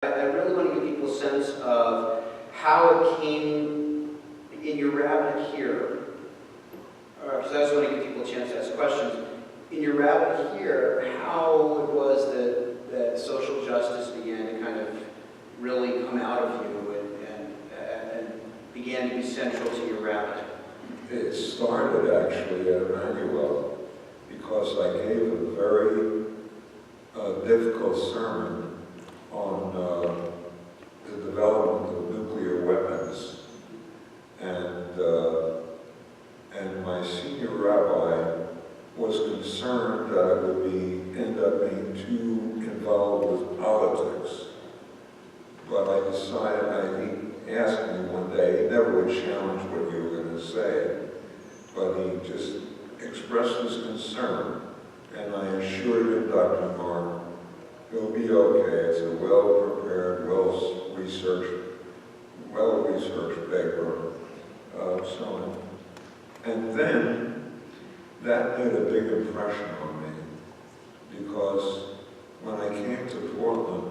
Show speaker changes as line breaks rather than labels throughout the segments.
I really want to give people a sense of how it came in your rabbit here. Because I just want to give people a chance to ask questions. In your rabbit here, how it was that social justice began to kind of really come out of you and began to be central to your rabbit.
It started actually at Emanuel because I gave a very difficult sermon on the development of nuclear weapons, and my senior rabbi was concerned that I would end up being too involved with politics. But I decided, he asked me one day, he never would challenge what you were going to say, but he just expressed his concern, and I assured him, Dr. Mark, it'll be okay. It's a well-prepared, well-researched paper, so on. And then that made a big impression on me, because when I came to Portland,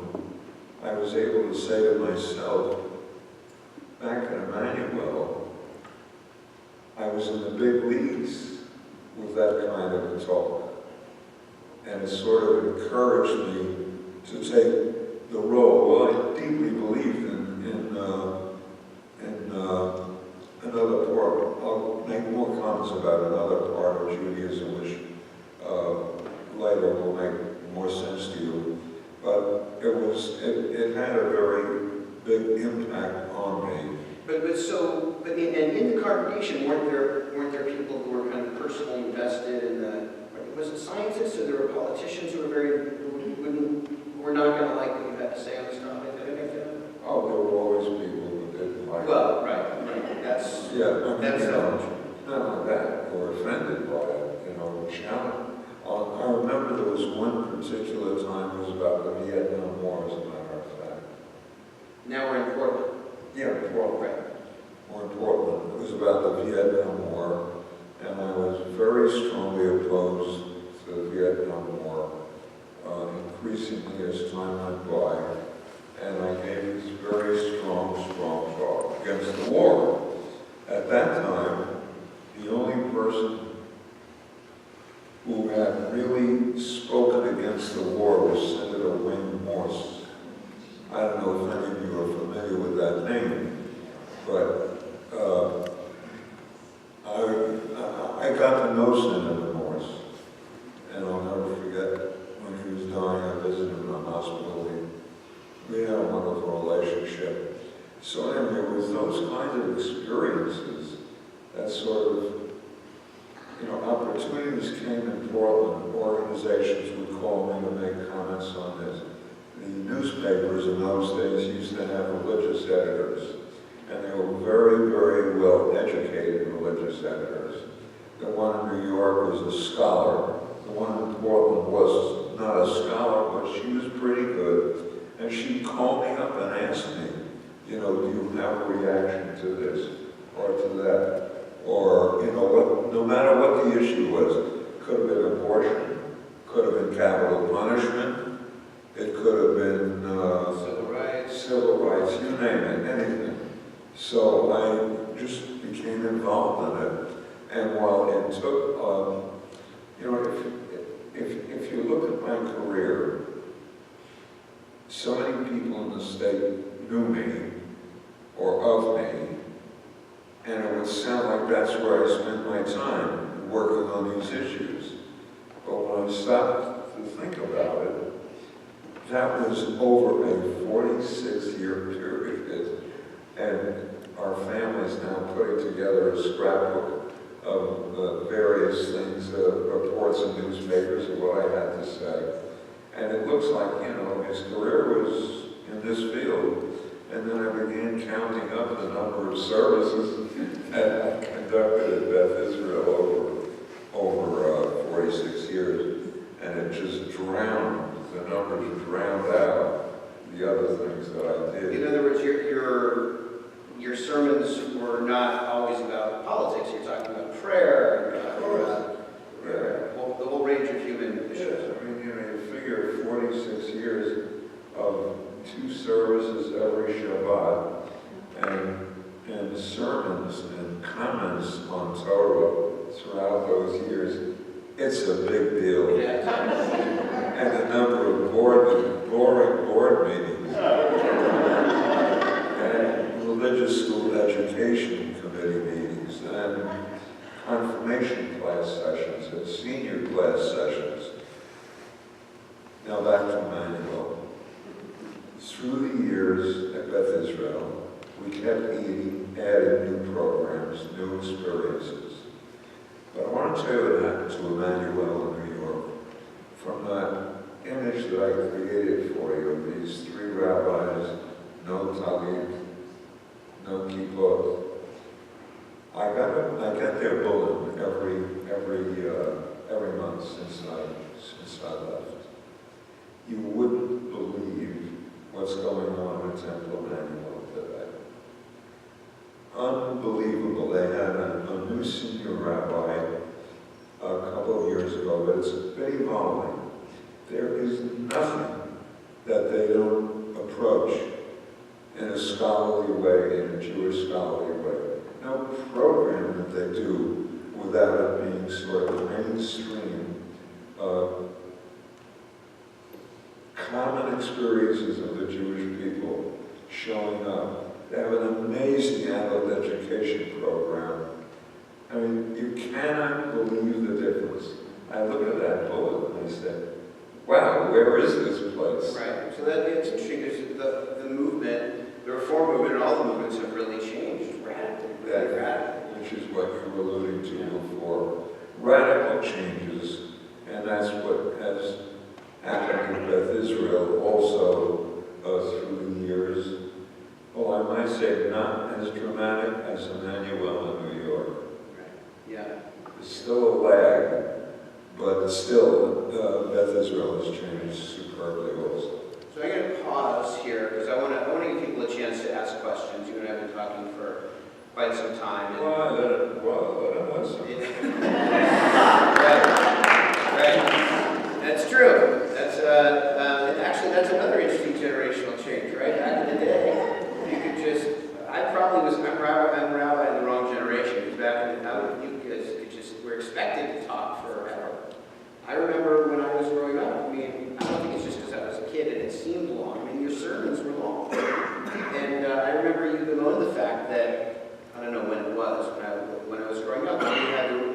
I was able to say to myself, back at Emanuel, I was in the big leagues with that kind of a talk. And it sort of encouraged me to take the role. Well, I deeply believed in another part. I'll make more comments about another part of Judaism, which later will make more sense to you. But it had a very big impact on me.
But in the congregation, weren't there people who were kind of personally invested in the? Was it scientists or there were politicians who who were not going to like what you had to say on this topic?
Oh, there were always people who didn't like it.
Well, right. That's
not like that, or offended by it, challenge. I remember there was one particular time, it was about the Vietnam War, as a matter of fact.
Now we're in Portland.
Yeah, Portland.
Right.
We're in Portland. It was about the Vietnam War, and I was very strongly opposed to the Vietnam War, increasingly as time went by, and I gave this very strong talk against the war. At that time, the only person who had really spoken against the war was Senator Wayne Morse. I don't know if any of you are familiar with that name, but I got to know Senator Morse, and I'll never forget when he was dying, I visited him in the hospital. We had a wonderful relationship. So anyway, it was those kinds of experiences that sort of, opportunities came in Portland. Organizations would call me to make comments on this. The newspapers in those days used to have religious editors, and they were very, very well educated religious editors. The one in New York was a scholar. The one in Portland was not a scholar, but she was pretty good. And she'd call me up and ask me, do you have a reaction to this or to that? Or, no matter what the issue was, it could have been abortion, could have been capital punishment, it could have been civil rights, you name it, anything. So I just became involved in it. And while it took, if you look at my career, so many people in the state knew me or of me, and it would sound like that's where I spent my time, working on these issues. But when I stopped to think about it, that was over a 46-year period, and our family's now putting together a scrapbook of various things, reports in newspapers of what I had to say. And it looks like, his career was in this field. And then I began counting up the number of services and I conducted at Beth Israel over 46 years. And it just drowned, the numbers drowned out the other things that I did.
In other words, your sermons were not always about politics. You're talking about prayer, the whole range of human issues.
Yes, you figure 46 years of 2 services every Shabbat, and sermons and comments on Torah throughout those years. It's a big deal. And a number of boring board meetings. And religious school education committee meetings, and confirmation class sessions, and senior class sessions. Now back to Emanuel. Through the years at Beth Israel, we kept adding new programs, new experiences. But I want to tell you what happened to Emanuel in New York. From that image that I created for you of these 3 rabbis, no talit, no kippot, I got their bulletin every month since I left. You wouldn't believe what's going on in Temple Emanuel today. Unbelievable. They had a new senior rabbi a couple of years ago, but it's Betty Molly. There is nothing that they don't approach in a scholarly way, in a Jewish scholarly way. No program that they do without it being sort of mainstream, common experiences of the Jewish people showing up. They have an amazing adult education program. I mean, you cannot believe the difference. I look at that bullet and I say, wow, where is this place?
Right. So it's interesting because the movement, the reform movement, and all the movements have really changed radically.
Which is what you were alluding to before. Radical changes, and that's what has happened in Beth Israel also through the years. Well, I might say not as dramatic as Emanuel in New York.
Right. Yeah.
There's still a lag, but still Beth Israel has changed superbly also.
So I'm going to pause here because I want to give people a chance to ask questions. You and I have been talking for quite some time. And right. That's true. And actually that's another interesting generational change, right? Back in the day, you could just, I'm rabbi in the wrong generation, because back in the day, you guys were expected to talk forever. I remember when I was growing up, I mean, I don't think it's just because I was a kid and it seemed long. I mean, your sermons were long. And I remember you bemoaned the fact that, I don't know when it was, when I was growing up,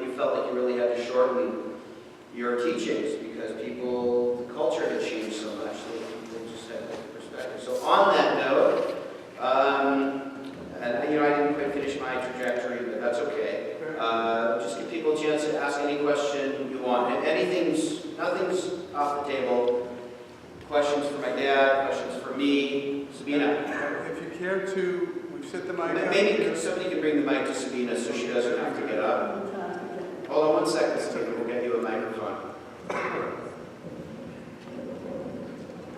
you felt like you really had to shorten your teachings because the culture had changed so much that people just had a perspective. So on that note, and I didn't quite finish my trajectory, but that's okay. Just give people a chance to ask any question you want. And nothing's off the table. Questions for my dad, questions for me. Sabina.
If you care to, we've set the mic up.
Maybe somebody can bring the mic to Sabina so she doesn't have to get up. Hold on one second, Sabina. We'll get you a microphone.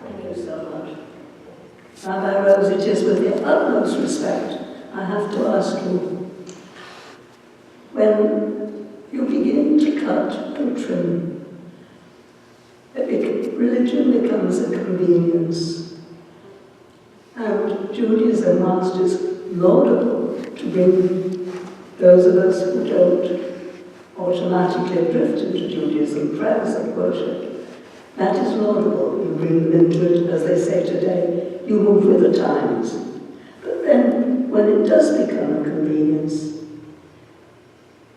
Thank you so much. Rabbi Rose, it is with the utmost respect I have to ask you, when you begin to cut and trim, religion becomes a convenience. And Judaism, whilst is laudable to bring those of us who don't automatically drift into Judaism, prayers and worship, that is laudable. You bring them into it, as they say today, you move with the times. But then, when it does become a convenience,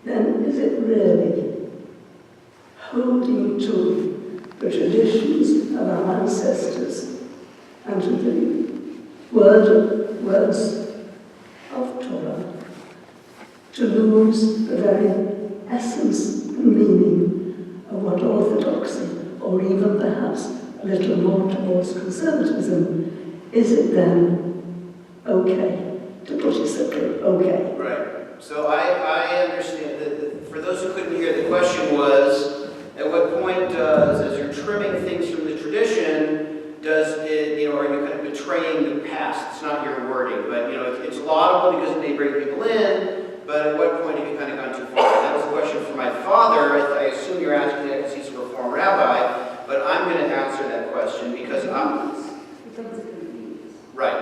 then is it really holding to the traditions of our ancestors and to the words of Torah, to lose the very essence and meaning of what orthodoxy, or even perhaps a little more towards conservatism, is it then okay? To put it simply, okay.
Right. So I understand that for those who couldn't hear, the question was, at what point as you're trimming things from the tradition, does it, are you kind of betraying the past? It's not your wording, but it's laudable because it may bring people in, but at what point have you kind of gone too far? That was a question for my father. I assume you're asking that because he's a Reform rabbi, but I'm going to answer that question because
It becomes a convenience.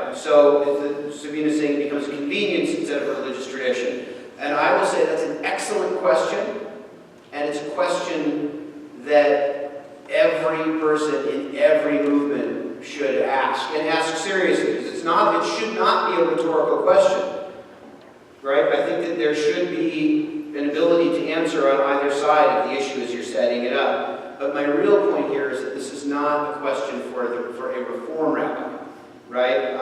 Right. So Sabina's saying it becomes a convenience instead of a religious tradition. And I will say that's an excellent question, and it's a question that every person in every movement should ask, and ask seriously, because it should not be a rhetorical question, right? I think that there should be an ability to answer on either side of the issue as you're setting it up. But my real point here is that this is not a question for a reform rabbi, right?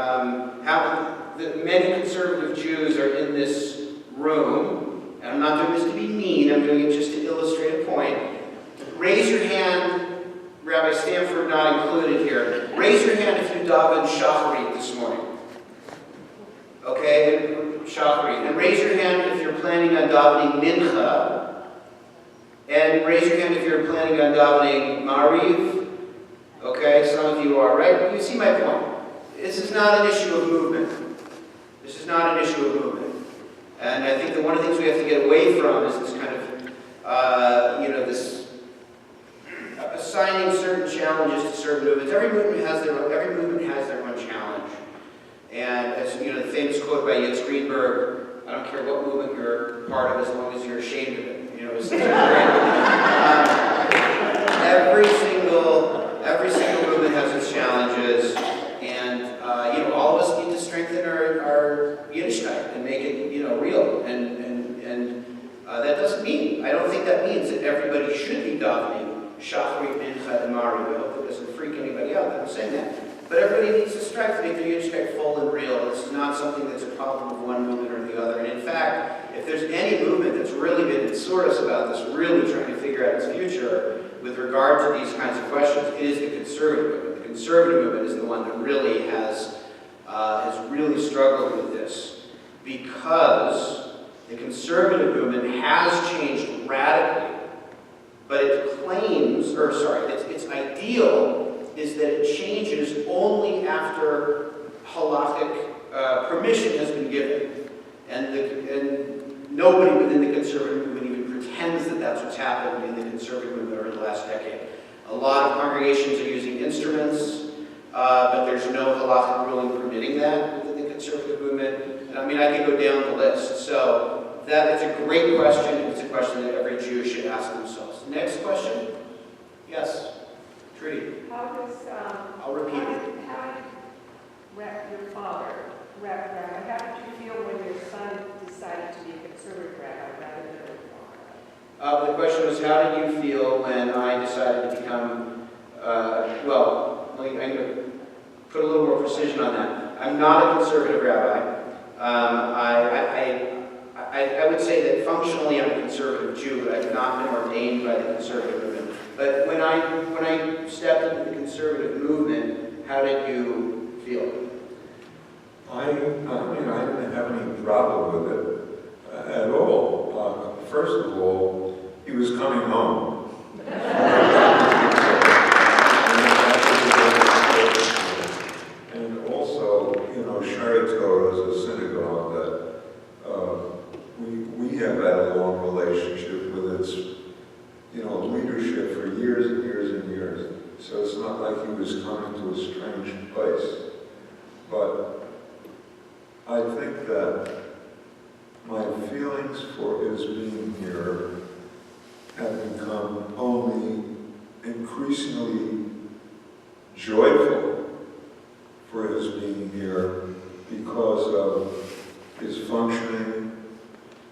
Many conservative Jews are in this room, and I'm not doing this to be mean, I'm doing it just to illustrate a point. Raise your hand, Rabbi Stanford not included here. Raise your hand if you davened Shacharit this morning. Okay, Shacharit. And raise your hand if you're planning on davening Mincha. And raise your hand if you're planning on davening Mariv. Okay, some of you are, right? You see my point. This is not an issue of movement. This is not an issue of movement. And I think that one of the things we have to get away from is this kind of, this assigning certain challenges to certain movements. Every movement has their own challenge. And as you know, the famous quote by Yitz Greenberg, I don't care what movement you're part of as long as you're ashamed of it. You know, it's every single movement has its challenges, and all of us need to strengthen our Yiddishkeit and make it real. And that doesn't mean, I don't think that means that everybody should be davening Shacharit, Mincha, and Mariv. I hope that doesn't freak anybody out that I'm saying that. But everybody needs to strive to make their Yiddishkeit full and real. This is not something that's a problem of one movement or the other. And in fact, if there's any movement that's really been sordid about this, really trying to figure out its future with regard to these kinds of questions, it is the conservative movement. The conservative movement is the one that really has really struggled with this, because the conservative movement has changed radically, but its ideal is that it changes only after halakhic permission has been given. And nobody within the conservative movement even pretends that that's what's happened in the conservative movement over the last decade. A lot of congregations are using instruments, but there's no halakhic ruling permitting that within the conservative movement. And I mean, I could go down the list. So that is a great question. It's a question that every Jew should ask themselves. Next question? Yes, Trudy. I'll repeat it.
How did your father, Rabbi, how did you feel when your son decided to be a conservative rabbi rather than a reform?
The question was, how did you feel when I decided to become, I'm going to put a little more precision on that. I'm not a conservative rabbi. I would say that functionally I'm a conservative Jew, but I've not been ordained by the conservative movement. But when I stepped into the conservative movement, how did you feel?
I didn't have any problem with it at all. First of all, he was coming home. And also, Shari Torah is a synagogue that we have had a long relationship with its, leadership for years and years and years. So it's not like he was coming to a strange place. But I think that my feelings for his being here have become only increasingly joyful for his being here because of his functioning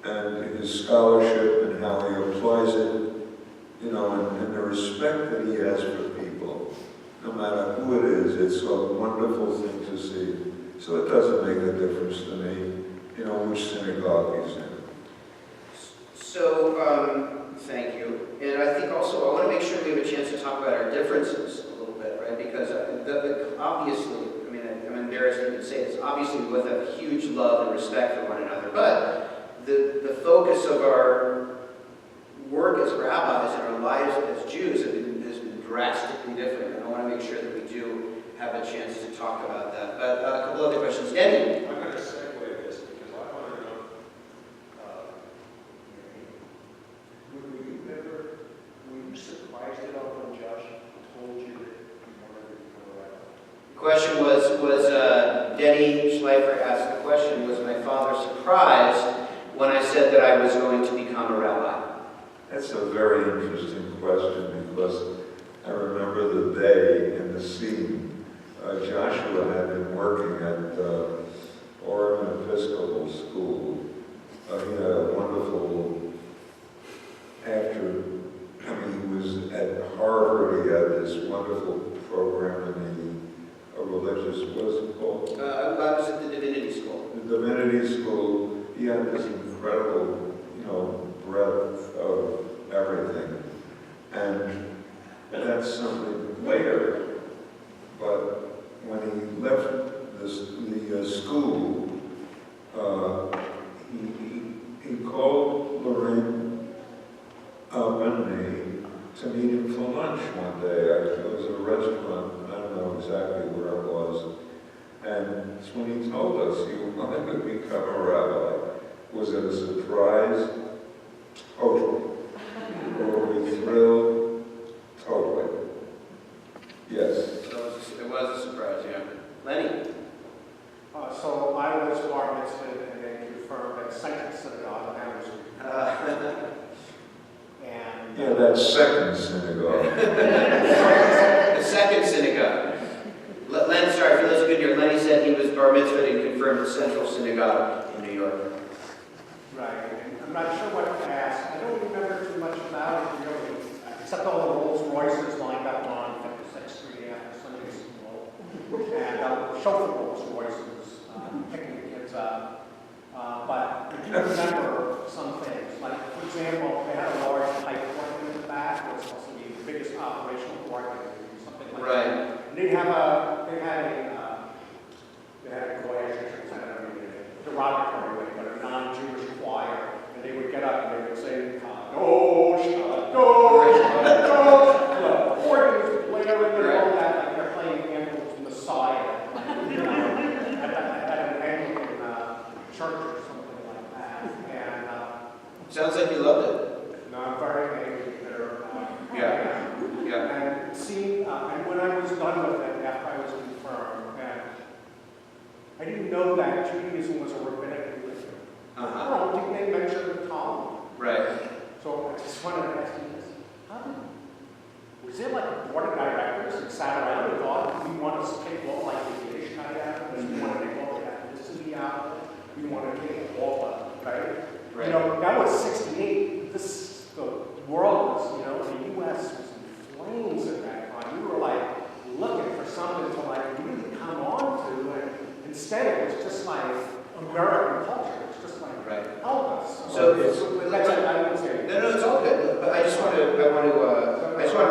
and his scholarship and how he applies it, and the respect that he has for people. No matter who it is, it's a wonderful thing to see. So it doesn't make a difference to me, which synagogue he's in.
So, thank you. And I think also I want to make sure we have a chance to talk about our differences a little bit, right? Because obviously, I'm embarrassed to even say this, obviously we both have a huge love and respect for one another, but the focus of our work as rabbis and our lives as Jews has been drastically different. And I want to make sure that we do have a chance to talk about that. But a couple other questions. Eddie?
I'm going to segue this because I want to know, were you surprised at all when Josh told you that you wanted to become a rabbi?
The question was Denny Schleifer asked the question, was my father surprised when I said that I was going to become a rabbi?
That's a very interesting question because I remember the day and the scene. Joshua had been working at Oregon Episcopal School. He had a wonderful, he was at Harvard, he had this wonderful program in the religious, what is it called?
I was at the Divinity School.
The Divinity School. He had this incredible, breadth of everything. And that's something later. But when he left the school, he called Lorraine and me to meet him for lunch one day. It was a restaurant, I don't know exactly where it was. And it's when he told us he wanted to become a rabbi. Was it a surprise? Totally. Were we thrilled? Totally. Yes.
So it was a surprise, yeah. Lenny?
So I was bar mitzvahed and then confirmed at Second Synagogue in Amherst. And
Yeah, that second synagogue.
The second synagogue. Len, sorry, for those of you who are Lenny said he was bar mitzvahed and confirmed at Central Synagogue in New York.
right, and I'm not sure what to ask. I don't remember too much about it really, except all the Rolls Royces lined up on 56th Street after Sunday school, and chauffeur Rolls Royces picking the kids up. But I do remember some things, like for example, they had a large pipe organ in the back, it was supposed to be the biggest operational organ, something like that.
Right.
And they had a derogatory way, but a non-Jewish choir, and they would get up and they would say, Kadosh, Kadosh, Kadosh. The organs blaring and all that, like they're playing Angel's Messiah, at an Anglican church or something like that. And
Sounds like you loved it.
no, I'm very angry there.
Yeah.
And and when I was done with it, after I was confirmed, and I didn't know that Judaism was a rabbinic religion. I don't think they mentioned the Talmud.
Right.
So I just wanted to ask you this. Was there like a board of directors that sat around and thought, we want to take all like the Yiddish guy out, we want to take all the ethnicity out, we want to take all the, right?
Right.
That was 68. The world was, the U.S. was in flames at that time. We were like looking for something to like really come on to, and instead it was just like American culture. It's just like, help us.
So
that's what I would say.
No, it's all good. But I just want to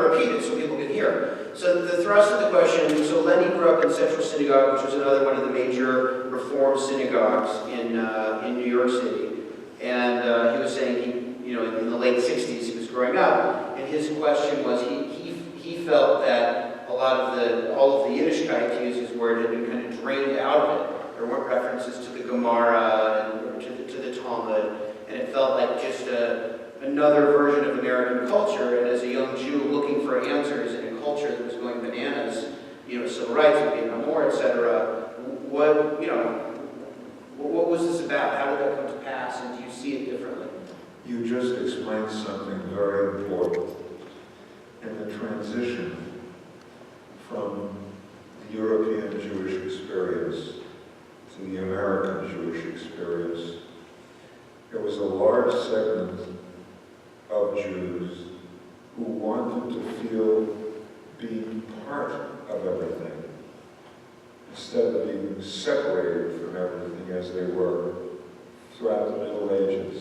repeat it so people can hear. So the thrust of the question. So Lenny grew up in Central Synagogue, which was another one of the major Reform synagogues in New York City. And he was saying in the late 60s he was growing up, and his question was he felt that all of the Yiddishkeit, to use his word, had been kind of drained out of it. There weren't references to the Gemara or to the Talmud, and it felt like just another version of American culture. And as a young Jew looking for answers in a culture that was going bananas, civil rights, Vietnam War, etc. What was this about? How did that come to pass? And do you see it differently?
You just explained something very important. In the transition from the European Jewish experience to the American Jewish experience, there was a large segment of Jews who wanted to feel being part of everything, instead of being separated from everything as they were throughout the Middle Ages.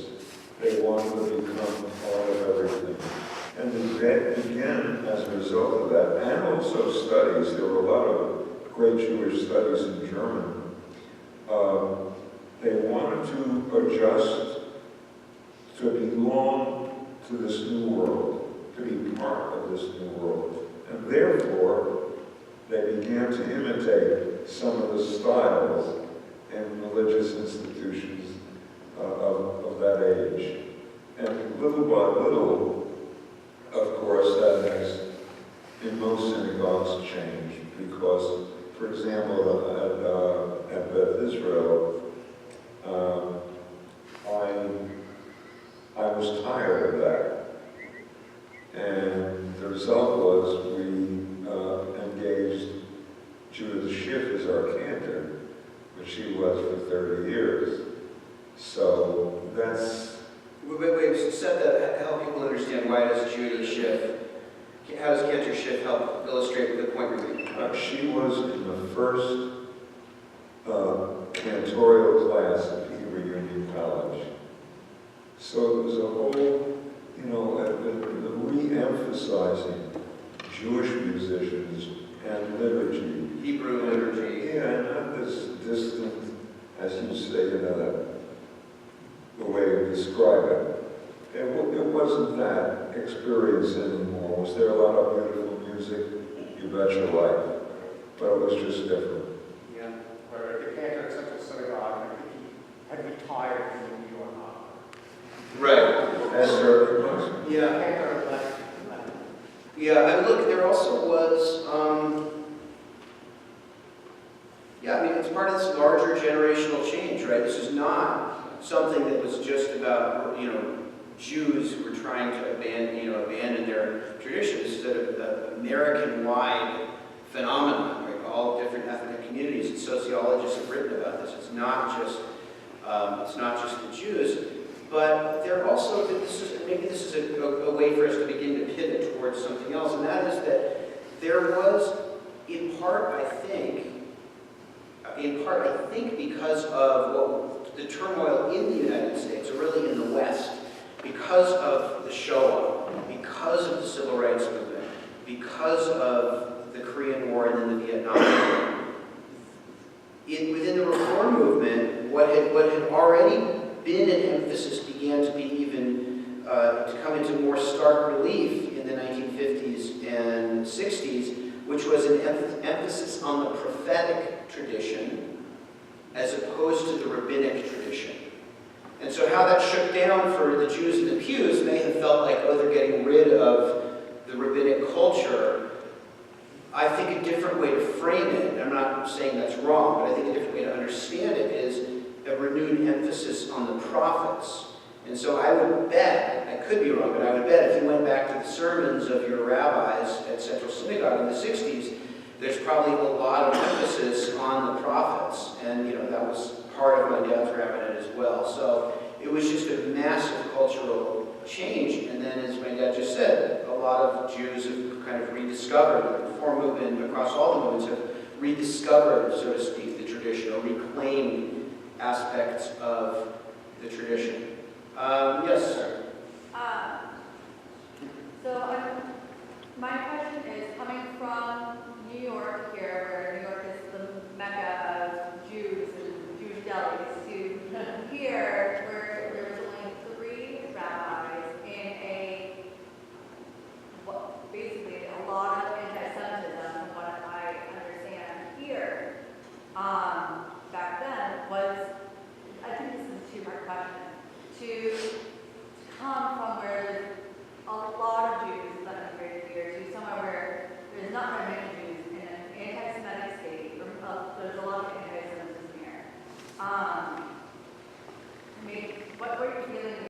They wanted to become part of everything. And the debate began as a result of that, and also studies. There were a lot of great Jewish studies in German. They wanted to adjust to belong to this new world, to be part of this new world. And therefore, they began to imitate some of the styles in religious institutions of that age. And little by little, of course, that has, in most synagogues, changed. Because, for example, at Beth Israel, I was tired of that. And the result was we engaged Judith Schiff as our cantor, which she was for 30 years. So that's...
Wait, set that, help people understand, why does Judith Schiff, how does Cantor Schiff help illustrate the point we're making?
she was in the first cantorial class at Hebrew Union College. So it was a whole, you know, re-emphasizing Jewish musicians and liturgy.
Hebrew liturgy.
Yeah, not this distant, as you say, you know, the way you describe it. It wasn't that experience anymore. Was there a lot of beautiful music? You bet your life. But it was just different.
Yeah.
Where the cantor at Central Synagogue, I think he had retired from the New York Opera.
Right.
As there was.
Yeah.
Cantor left.
Yeah, and look, there also was, yeah, I mean, it's part of this larger generational change, right? This is not something that was just about, you know, Jews who were trying to abandon their traditions. This is an American-wide phenomenon, right? All different ethnic communities, and sociologists have written about this. It's not just the Jews, but there also, maybe this is a way for us to begin to pivot towards something else, and that is that there was, in part, I think, because of the turmoil in the United States, or really in the West, because of the Shoah, because of the Civil Rights Movement, because of the Korean War and then the Vietnam War, within the Reform movement, what had already been an emphasis began to be even to come into more stark relief in the 1950s and 60s, which was an emphasis on the prophetic tradition as opposed to the rabbinic tradition. And so how that shook down for the Jews in the pews may have felt like, oh, they're getting rid of the rabbinic culture. I think a different way to frame it, and I'm not saying that's wrong, but I think a different way to understand it is a renewed emphasis on the prophets. And so I would bet, I could be wrong, but I would bet if you went back to the sermons of your rabbis at Central Synagogue in the 60s, there's probably a lot of emphasis on the prophets. And, you know, that was part of my dad's rabbinate as well. So it was just a massive cultural change. And then, as my dad just said, a lot of Jews have kind of rediscovered, the Reform movement across all the movements have rediscovered, so to speak, the tradition, or reclaimed aspects of the tradition. Yes, sir.
So my question is, coming from New York